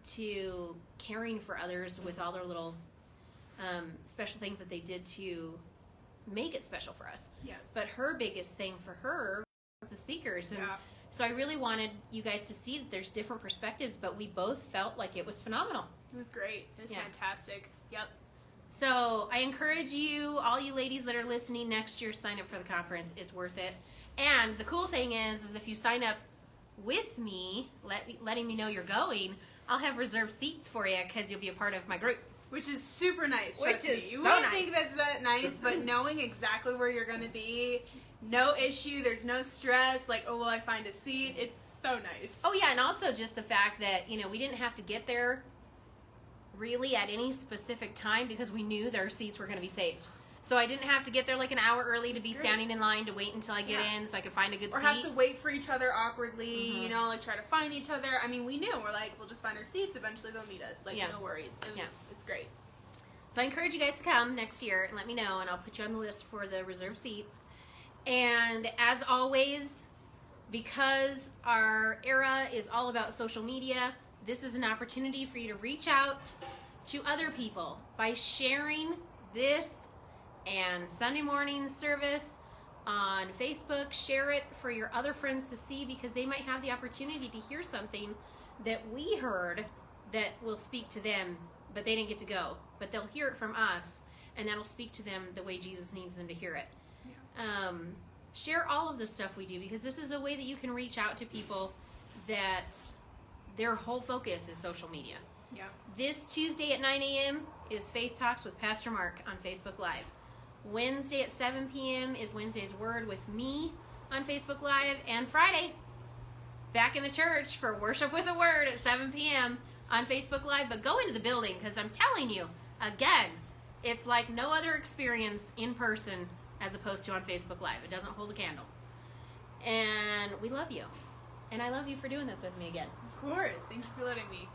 to caring for others with all their little special things that they did to make it special for us. Yes. But her biggest thing for her was the speakers. And so I really wanted you guys to see that there's different perspectives, but we both felt like it was phenomenal. It was great. It was fantastic. Yep. So I encourage you, all you ladies that are listening next year, sign up for the conference. It's worth it. And the cool thing is if you sign up with me, letting me know you're going, I'll have reserved seats for you because you'll be a part of my group. Which is super nice. Trust me. You so wouldn't nice. think that's that nice, but knowing exactly where you're going to be, no issue, there's no stress, like, oh, will I find a seat? It's so nice. Oh, yeah, and also just the fact that, we didn't have to get there really at any specific time because we knew their seats were going to be saved. So I didn't have to get there like an hour early to be standing in line to wait until I get in so I could find a good seat. Or have to wait for each other awkwardly, like try to find each other. I mean, we knew. We're like, we'll just find our seats. Eventually they'll meet us. Like, no worries. It's great. So I encourage you guys to come next year and let me know, and I'll put you on the list for the reserved seats. And as always, because our era is all about social media, this is an opportunity for you to reach out to other people by sharing this and Sunday morning service on Facebook. Share it for your other friends to see because they might have the opportunity to hear something that we heard that will speak to them, but they didn't get to go. But they'll hear it from us, and that'll speak to them the way Jesus needs them to hear it. Yeah. Share all of the stuff we do because this is a way that you can reach out to people that their whole focus is social media. Yeah. This Tuesday at 9 a.m. is Faith Talks with Pastor Mark on Facebook Live. Wednesday at 7 p.m. is Wednesday's Word with me on Facebook Live. And Friday, back in the church for Worship with a Word at 7 p.m. on Facebook Live. But go into the building because I'm telling you, again, it's like no other experience in person as opposed to on Facebook Live. It doesn't hold a candle. And we love you. And I love you for doing this with me again. Of course. Thank you for letting me.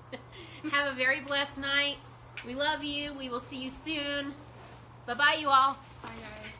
Have a very blessed night. We love you. We will see you soon. Bye-bye, you all. Bye, guys.